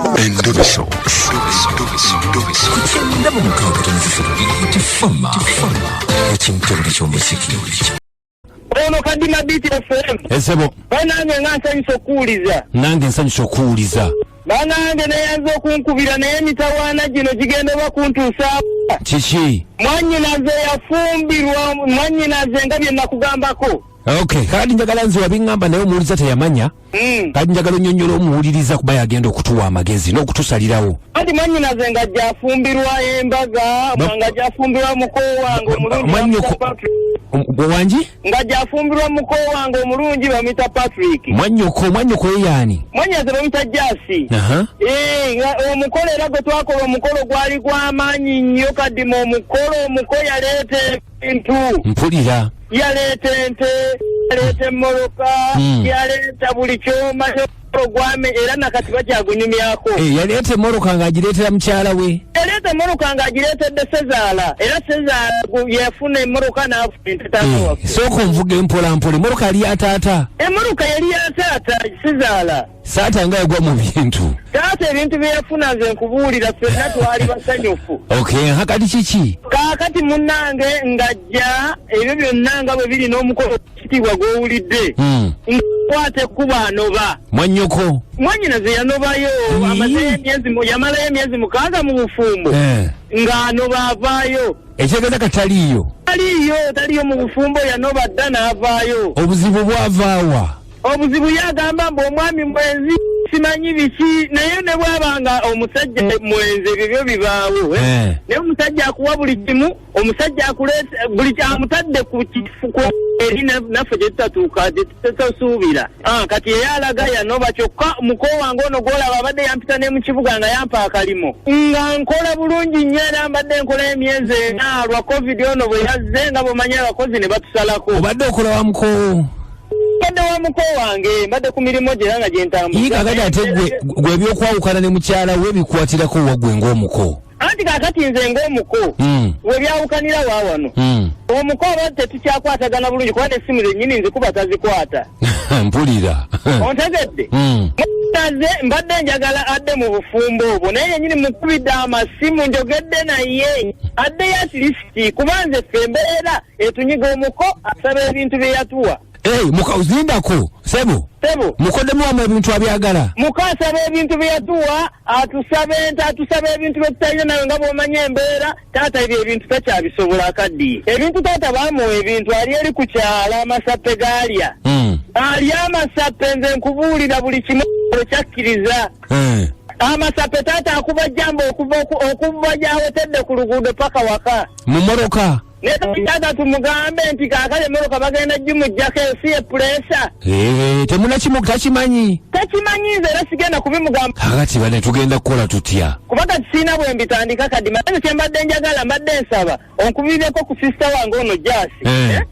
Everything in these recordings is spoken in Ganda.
Endubiso. Kutenda mu mukaaga tifama. Ekintu ky'omuziki. Ono kadima biti FM. Esebo. Banange ngansanyusa okuwuliza. Nange nsanyusa okuwuliza. Banange nayanza okunkubira naye mitawaana gino gigenda bakuntuusa. Kiki? Mwannyinaze yafumbirwa, mwannyinaze nga bye nakugambako. Okay, kadi njagala nze wabingamba naye omuwuliza teyamanya. Kadi njagala onnyonnyola omuwuliriza kuba yagenda okutuwa amagezi n'okutusalirawo. Kati mwannyinaze nga gyafumbirwa embaga, nga gyafumbirwa muko wange omulungi wangi? Nga gyafumbirwa muko wange omulungi bamita Patrick. Mwannyoko ye yaani? Mwannyinaze bamita Jasi. Omukolo era gwe twakola omukolo gwali gw'amaanyi nnyo kadima omukolo yaleeta ebintu. Mpulira. Yaleeta ente, yaleeta emmoloka, yaleeta buli kyoma gwame era nakati bakyagunyumyako. Yaleeta emmoloka ng'agireetera mukyala we. Yaleeta emmoloka ng'agireetedde Sezaala era Sezaala yafuna emmoloka n'afuna ente taata waffe. Sooka onvuge mpolampola, emmoloka yali ya taata? Emmoloka yali ya taata Sezaala. Saata nga yagwa mu bintu. Taata ebintu bye yafuna nze nkubuulira ffenna twali basanyufu. Okay, hakati kiki? Kaakati munnange ng'ajja ebyo byonna nga bwe biri n'omukolo kitiibwa gw'owulidde. Nkwate kuba anoba. Mwannyoko? Mwannyinaze yanobayo yamalayo emyezi 6 mu bufumbo. Ng'anoba avaayo. Ekyegeza kataliyo? Taliyo mu bufumbo yanoba dda n'avaayo. Obuzibu bwavaawa? Obuzibu yagamba mbu omwami mwenzi simanyi biki naye ne bwabanga omusajja mwenzi ebyo bibaawo. Naye omusajja akuwa buli kimu, omusajja akuleeta buli kyamutadde ku kifuko eri naffe gye tutatuuka tetasuubira. Kati eyalaga yanoba kyokka muko wange ono gwolaba abadde yampita ne mu kibuga nga yampa akalimo. Nga nkola bulungi nnyo era mbadde nkola emyezi 4 lwa COVID ono bwe yazze nga bw'omanyi abakozi ne batusalako. Obadde okola wa muko? Mbadde wa muko wange mbadde ku mirimu gye era nga gye ntambuza. Yiga kati ate gwe ebyokwawukana ne mukyala we bikwatirako waggwe ng'omuko? Anti kaakati nze ng'omuko we byawukanira waawano omuko abadde tetukyakwatagana bulungi kuba n'essimu zennyini nzikuba tazikwata. Mpulira. Ontegedde? Naze mbadde njagala adde mu bufumbo obwo naye yennyini mukubidde amasimu njogedde naye addeyo atilisiti kuba nze ffe embeera etunyiga omuko asaba ebintu bye yatuwa. Mukawuzindako Sebo mukodemu wamu ebintu abyagala mukasaba ebintu bye yatuwa atusaba ente atusaba ebintu bye tutalina nawe nga bw'omanya embeera taata ebyo ebintu takyabisobola akaddiye ebintu taata baamuwa ebintu ali eri ku kyala amasappe gaalya ali amasappe nze nkubuulira buli kimu kyakkiriza amasappe taata akuba jjamba okuva gyawetedde ku luguudo paka waka mu moroka. Neta tumugambe nti kaakale emmoloka bagenda gimuggyako ensi epulesa. Takimanyi nze era sigenda kubimugamba. Kakati bane tugenda kukola tutya? Kuba kati siina bwe mbitandika kadima. Nze kye mbadde njagala mbadde nsaba onkubirireko ku sisita wange ono Jasi.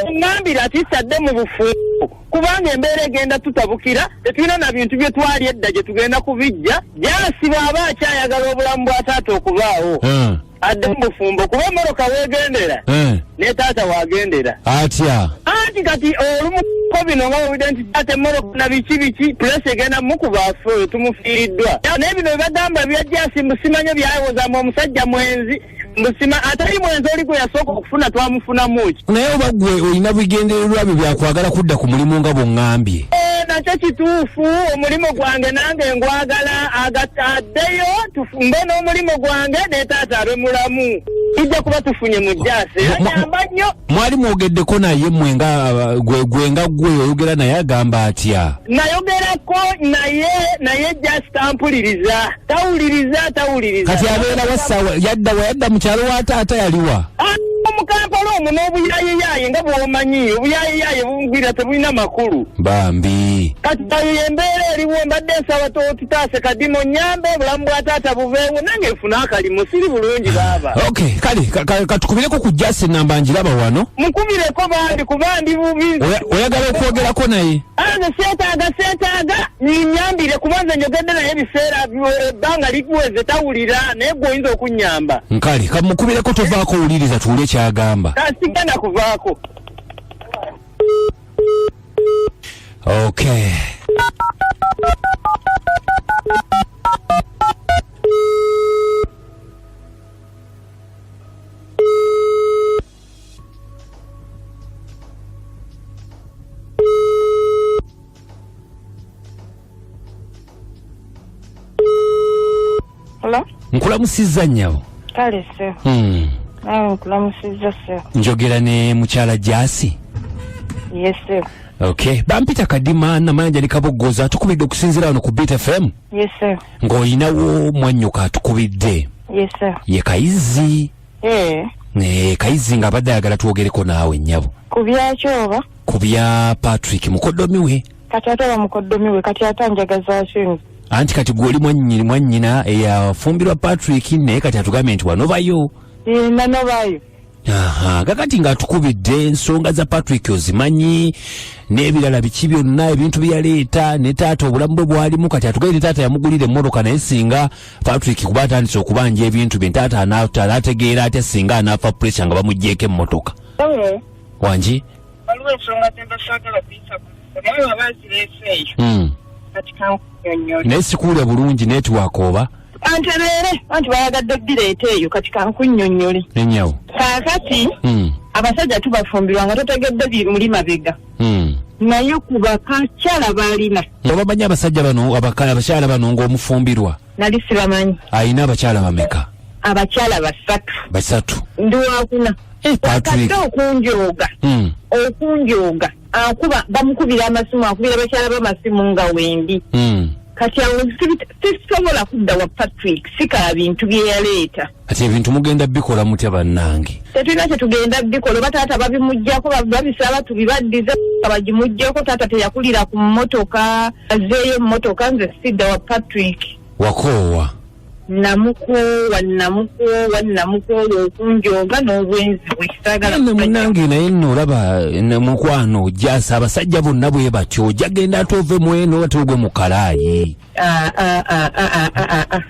Ongambira ati sadde mu bufumbo kubanga embeera egenda tutabukira tetulina na bintu bye twali edda gye tugenda kubijja. Jasi bw'aba akyayagala obulamu bwa taata okubaawo adde mu bufumbo kuba emmoloka weegendera ne taata waagendera atya. Anti kati olumuko bino nga bwewidde nti taata emmoloka na biki pulesi egenda mukubaafe tumufiiriddwa naye bino bebagamba bya Jasi musimanyo byawozamu omusajja mwenzi musima atali mwenzi oli gwe yasooka okufuna twamufunamu ki. Naye oba gwe olina bigendererwa byo byakwagala kudda ku mulimu nga bw'oŋŋambye? Nakyo kituufu omulimu gwange nange ngwagala addeyo tufumbe n'omulimu gwange ne taata abe mulamu tujja kuba tufunye mu Jasi anyamba nnyo. Mwali mwogeddeko naye mmwe nga gwe nga gwe oyogera naye agamba atya? Nayogerako naye Jasi tampuliriza tawuliriza. Kati abeera wassaawa yadda mu kyalo wa taata yaliwa? Mu Kampala omwo n'obuyayeyaye nga bw'omanyi obuyayeyaye bungwira tebulina makulu bambi. Kati tayo embeera eriwo mbadde nsaba tutaase kadimo nyambe obulamu bwa taata buveewo nange nfuna akalimo siri bulungi baaba. Okay kale katukubireko ku Jasi namba njiraba wano mukubireko bandi kuba ndi bubi. Oyagala okwogerako naye? Nze seetaaga nyambire kuba nze njogedde naye ebiseera ebbanga likuweze tawulira naye gwe oyinza okunnyamba. Nkali kamukubireko tovaako owuliriza tuwule kyagamba. Sigenda kuvaako. Okay. nkulamusizza nnyabo. Kale se. Nawe nkulamusizza se. Njogera ne mukyala Jasi. Yes sir. Okay, bampita Kadima Namanja ne Kabogoza tukubidde okusinzira wano ku Beat FM. Yes sir. Ng'olinawo mwannyuka atukubidde. Yes sir. Ye Kayizi. Kayizi nga abadde ayagala twogereko naawe nnyabo. Ku byakyo oba? Ku bya Patrick mukoddomi we. Kati ate wa mukoddomi we kati atanjagaza asinze. Anti kati gwoli mwannyina eyafumbirwa Patrick naye kati atugambye nti wanovayo. Nanovayo. Kakati nga atukubidde ensonga za Patrick ozimanyi n'ebirala biki byonna ebintu byaleeta ne taata obulamu bwe bwalimu kati atugambye taata yamugulira emmotoka naye singa Patrick kuba atandise okubanja ebintu bye taata anaategeera atya singa anaafa pressure nga bamuggyeko emmotoka. Wangi? Waliwo ensonga zembasagala kuyisa naye abazireeseeyo kati kankunyonnyola naye sikuwulya bulungi network oba antereere anti bayagadde bireeta eyo kati kankunnyonnyole nenyawo kaakati abasajja tubafumbirwa nga totegedde muli mabega naye ku bakakyala balina obamanyi abasajja bano abakyala bano ng'omufumbirwa nali sibamanyi ayina abakyala bameka abakyala basatu ndi wakuna Patrick okunjooga akuba bamukubira amasimu akubira bakyala b'amasimu nga wendi kati awo sisobola kudda wa Patrick sikala bintu bye yaleeta kati ebintu mugenda bikola mutya bannange tetulina kyetugenda bikola oba taata babimuggyako babisaba tubibaddize abagimuggyeko taata teyakulira ku mmotoka azeeyo emmotoka nze sidda wa Patrick wakoowa namukoowa okunjooga n'obwenzi bwe kisagala munange naye nno olaba mukwano Jasa abasajja bonna bwe batyo jagenda atove mweno atugwe mu kalaayi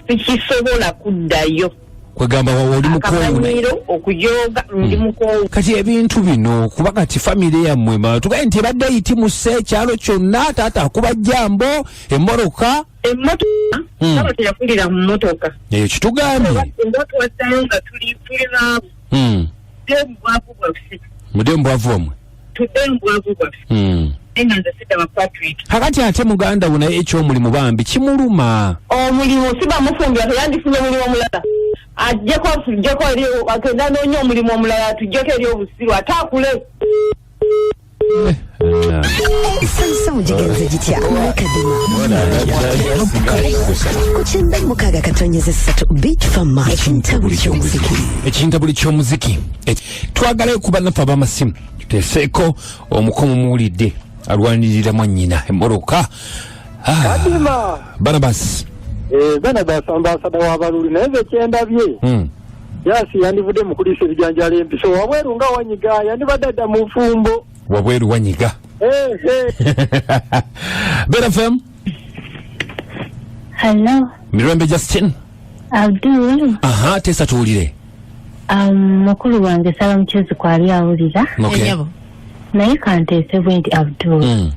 sikisobola kuddayo kwegamba oli mukoowulo okujooga ndi mukoowu kati ebintu bino kuba kati famire yammwe tugaye nti ebadde eyitimusse ekyalo kyonna taata akuba jjambo emmotoka aba teyakulira mu mmotoka eyo kitugambye nga tuwassayo nga tuli naabu embwavu bwaffe mudde mbwavu wamwe tudde embwavu bwaffe nga nze sidda wa Patrick kakati ate muganda wo naye ekyomulimu bambi kimuluma omulimu sibamufumbira teyandifunye omulimu omulala tujjeko eri agenda noonya omulimu omulala tujjeko eri obusiru ate akule Sansa ujigenze jitya kuchenda mukaga katonyeze satu Beach Farm ekintabuli ky'omuziki twagala kuba nafa ab'amasimu tuteeseeko omukomo muwulidde alwanirira mwannyina emmoroka Barnabas ambasada w'abaluli naye nze kyendabye Jasi yandivudde mu kulisa ebijanjalo empiso wabweru nga wanyiga yandibadde adda mu nfumbo wabweru wanyiga Beat FM. Hello. Mirembe Justin. Abdul. Tesa tuwulire. Mukulu wange sala mchezi kwali awulira. Okay. Naye kanteese bwenti Abdul.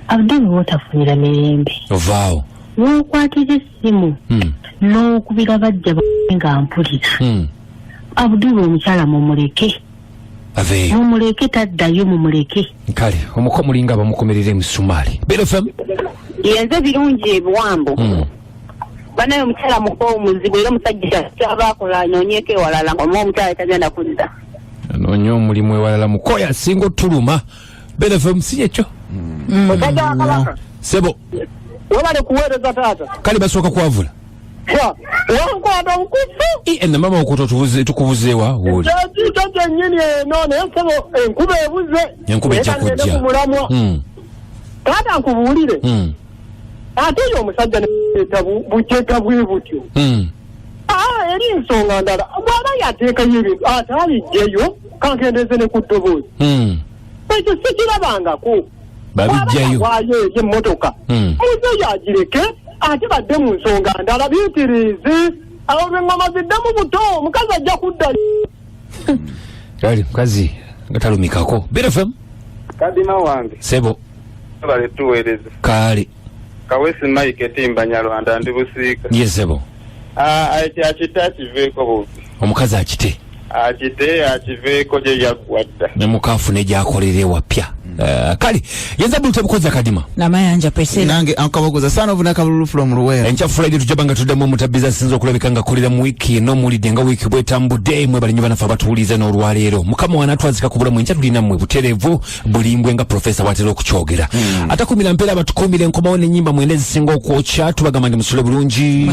Abdul wotafunira mirembe. Ovaawo. Wokwatira essimu. N'okubira bajja nga mpulira. Abdul omukyala mumuleke. Aveyo. Mumuleke taddayo mumuleke. Kale omukomulinga bamukomerera emisumali. Beat FM. Yenze birungi ebiwambo. Banaye omukyala mukoowu muzibu era omusajja kyabakola anoonyeeko ewalala ng'omu omukyala tagenda kudda. Anoonya omulimu ewalala mukoya singa otuluma. Beat FM si ekyo. Musajja wa Kabaka. Sebo. Webale kuweereza taata. Kale basooka kwavula. Wankwata nkufu. Na mama okuto tukubuzeewa woli. Taata nnyini eno naye sebo enkuba ebuze. Enkuba ejja kujja. Taata nkubuulire. Ate yo omusajja bukyeka bwe butyo. Eri ensonga ndala bw'aba yateekayo ebintu ate alijjayo kankendeze ne ku ddoboozi. Ekyo sikirabangako. Babijjayo. Waayo eri emmotoka. Muze yagireke ate badde mu nsonga ndala biitirize. Awo ng'oma ziddemu buto omukazi ajja kudda. Kale mukazi nga talumikako. Beat FM. Kadima wange. Sebo. Bale tuweereze. Kale. Kawesi Mike Timba Nyarwanda ndi Busiika. Yes sebo. Akita kiveeko bubi. Omukazi akite. akite akiveeko gye yaggwadda ne mukafune gyakolere wapya kale yenza bulute bukoza kadima namayanja pese nange ankabogoza sana obuna kabululu from Luwera encha Friday tujabanga tuddamu mutabiza sinzo kulabika nga kolera mu wiki no mulide nga wiki bwetambudde mwe balinyi banafa batuulize n'olwaleero mukama wanatwazika kubula mu encha tulina mwe buterevu bulimbwe nga professor watera okukyogera atakumira mpera batukumire nkomawo n'ennyimba mwendezi singa okwokya tubagamba ndi musule bulungi